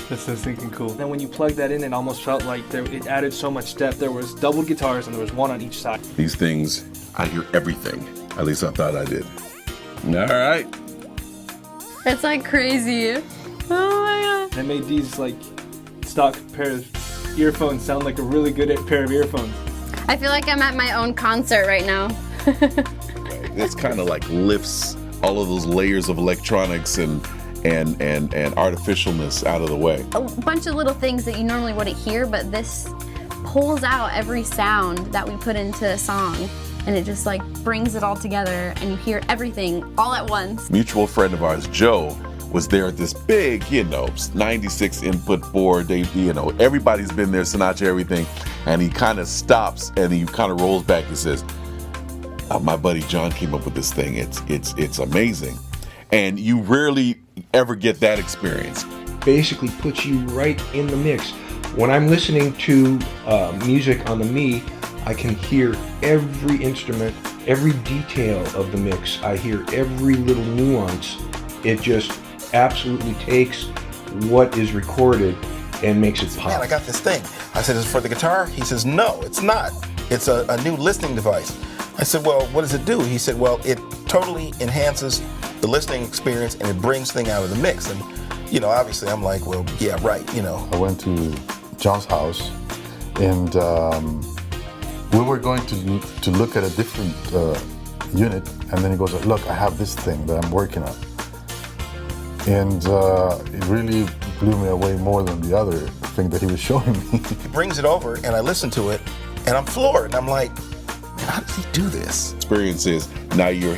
That's so stinking cool. Then when you plug that in, it almost felt like it added so much depth. There was double guitars and there was one on each side. These things, I hear everything. At least I thought I did. All right. It's like crazy. Oh my god. They made these like stock pair of earphones sound like a really good pair of earphones. I feel like I'm at my own concert right now. This kind of like lifts all of those layers of electronics and artificialness out of the way. A bunch of little things that you normally wouldn't hear, but this pulls out every sound that we put into a song, and it just like brings it all together, and you hear everything all at once. Mutual friend of ours, Joe, was there at this big, 96 input board. Everybody's been there, Sinatra, everything, and he kind of stops and he kind of rolls back and says, "My buddy John came up with this thing. It's amazing," and you rarely ever get that experience. Basically puts you right in the mix. When I'm listening to music on the Me, I can hear every instrument, every detail of the mix. I hear every little nuance. It just absolutely takes what is recorded and makes it pop. Man, I got this thing. I said, "Is it for the guitar?" He says, "No, it's not. It's a new listening device." I said, "Well, what does it do?" He said, "Well, it totally enhances the listening experience and it brings things out of the mix." And, obviously I'm like, well, yeah, right, I went to John's house and we were going to look at a different unit, and then he goes, "Look, I have this thing that I'm working on." And it really blew me away more than the other thing that he was showing me. He brings it over and I listen to it and I'm floored. And I'm like, man, how does he do this? Experience is now you're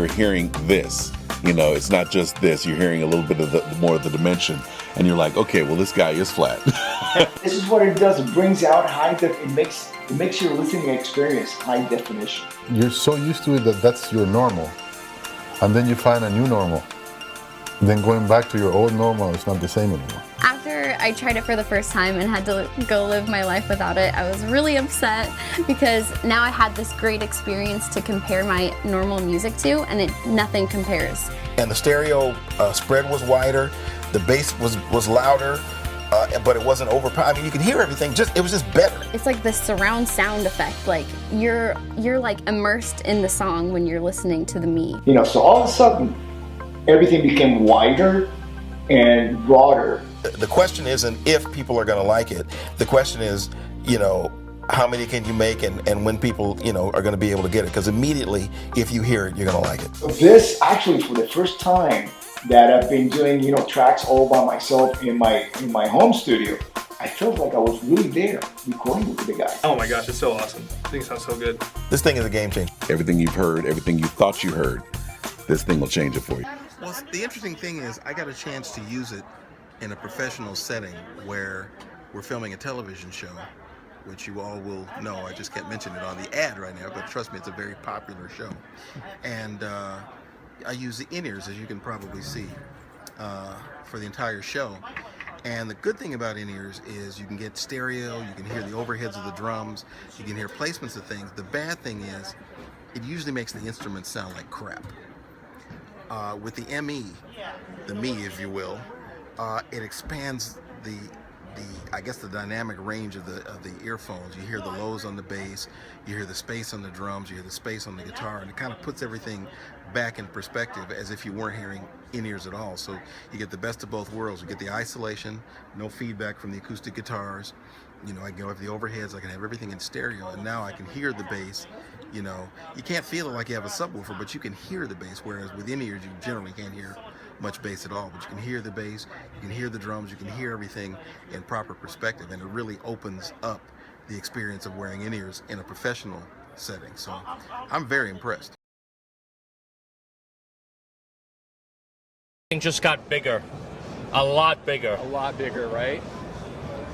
hearing this. It's not just this. You're hearing a little bit of more of the dimension, and you're like, okay, well, this guy is flat. This is what it does. It brings out it makes your listening experience high definition. You're so used to it that that's your normal, and then you find a new normal. And then going back to your old normal, it's not the same anymore. After I tried it for the first time and had to go live my life without it, I was really upset because now I had this great experience to compare my normal music to, and nothing compares. And the stereo spread was wider, the bass was louder, but it wasn't overpowered. I mean, you could hear everything. It was just better. It's like the surround sound effect. Like you're like immersed in the song when you're listening to the Me. So all of a sudden, everything became wider and broader. The question isn't if people are going to like it. The question is, how many can you make and when people, are going to be able to get it? Because immediately, if you hear it, you're going to like it. This actually, for the first time that I've been doing, tracks all by myself in my home studio, I felt like I was really there recording with the guy. Oh my gosh, it's so awesome. I think it sounds so good. This thing is a game changer. Everything you've heard, everything you thought you heard, this thing will change it for you. Well, the interesting thing is I got a chance to use it in a professional setting where we're filming a television show, which you all will know. I just can't mention it on the ad right now, but trust me, it's a very popular show. And I use the in-ears, as you can probably see, for the entire show. And the good thing about in-ears is you can get stereo, you can hear the overheads of the drums, you can hear placements of things. The bad thing is it usually makes the instruments sound like crap. With the M.E, the Me, if you will, it expands the dynamic range of the earphones. You hear the lows on the bass, you hear the space on the drums, you hear the space on the guitar, and it kind of puts everything back in perspective as if you weren't hearing in-ears at all. So you get the best of both worlds. You get the isolation, no feedback from the acoustic guitars. I can go over the overheads, I can have everything in stereo, and now I can hear the bass. You can't feel it like you have a subwoofer, but you can hear the bass, whereas with in-ears, you generally can't hear much bass at all. But you can hear the bass, you can hear the drums, you can hear everything in proper perspective, and it really opens up the experience of wearing in-ears in a professional setting. So I'm very impressed. Just got bigger, a lot bigger. A lot bigger, right?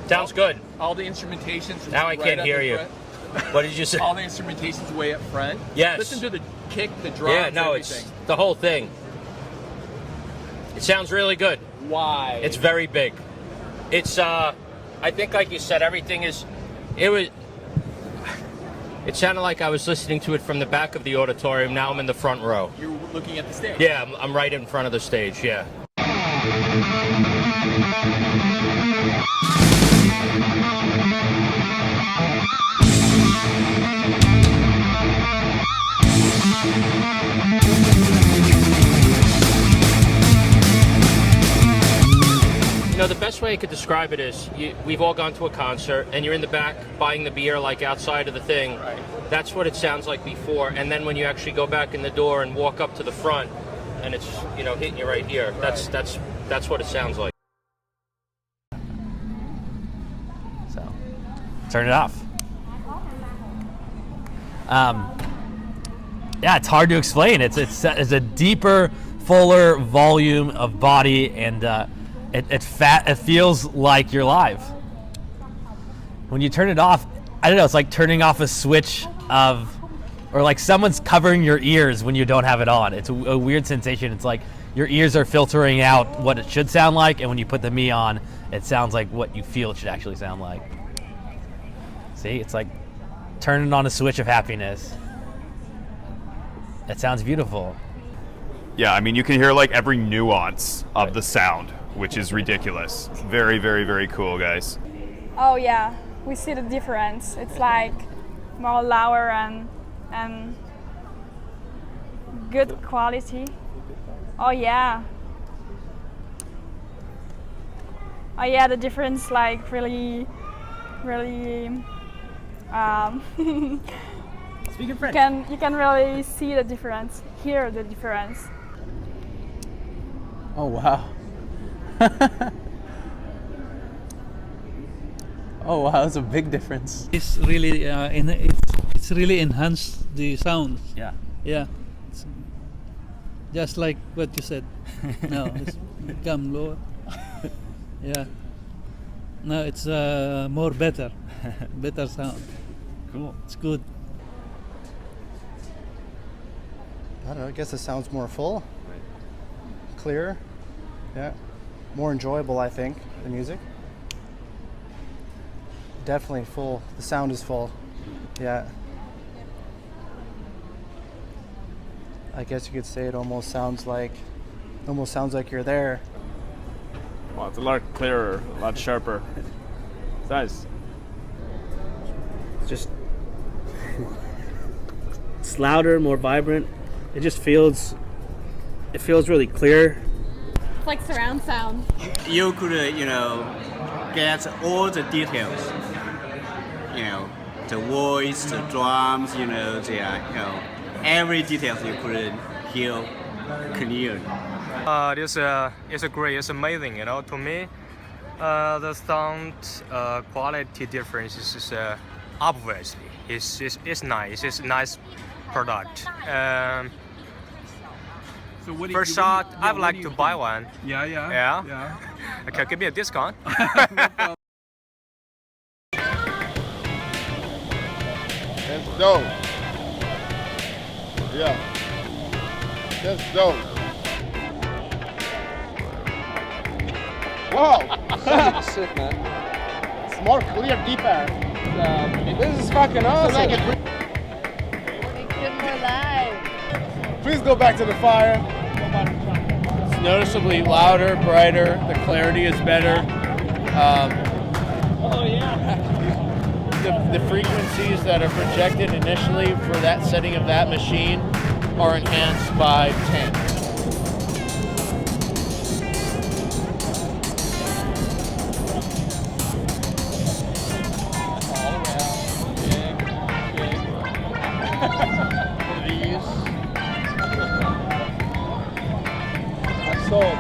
Sounds good. All the instrumentation's now I can't hear you. What did you say? All the instrumentation's way up front. Yes. Listen to the kick, the drums, yeah, no, everything. It's the whole thing. It sounds really good. Why? It's very big. It's I think like you said, everything is. It sounded like I was listening to it from the back of the auditorium. Now I'm in the front row. You're looking at the stage. Yeah, I'm right in front of the stage. Yeah. You know, the best way I could describe it is we've all gone to a concert and you're in the back buying the beer like outside of the thing. Right. That's what it sounds like before. And then when you actually go back in the door and walk up to the front and it's, you know, hitting you right here. Right. That's what it sounds like. So, turn it off. Yeah, it's hard to explain. It's a deeper, fuller volume of body, and it feels like you're live. When you turn it off, I don't know, it's like turning off a switch or like someone's covering your ears when you don't have it on. It's a weird sensation. It's like your ears are filtering out what it should sound like, and when you put the Me on, it sounds like what you feel it should actually sound like. See, it's like turning on a switch of happiness. It sounds beautiful. Yeah, I mean, you can hear like every nuance of the sound, which is ridiculous. Very, very, very cool, guys. Oh yeah, we see the difference. It's like more louder and good quality. Oh yeah. Oh yeah, the difference like really Speaking French. You can really see the difference, hear the difference. Oh wow. Oh wow, that's a big difference. It's really it's really enhanced the sound. Yeah. Yeah. It's just like what you said. No, it's become lower. Yeah. No, it's more better sound. Cool. It's good. I don't know, I guess it sounds more full, clearer, yeah, more enjoyable, I think, the music. Definitely full, the sound is full, yeah. I guess you could say it almost sounds like you're there. Well, it's a lot clearer, a lot sharper. It's nice. Just it's louder, more vibrant. It just feels really clear. It's like surround sound. You could, get all the details. The voice, the drums, every details you could hear clear. It's amazing, to me. The sound quality difference is obviously. It's nice. It's a nice product. So what First shot, I would like to buy one. Yeah. Okay, give me a discount. That's dope. Yeah. That's dope. Wow. Sick, man. It's more clear, deeper. This is fucking awesome. Get more live. Please go back to the fire. It's noticeably louder, brighter. The clarity is better. Oh yeah. The frequencies that are projected initially for that setting of that machine are enhanced by 10. I'm sold.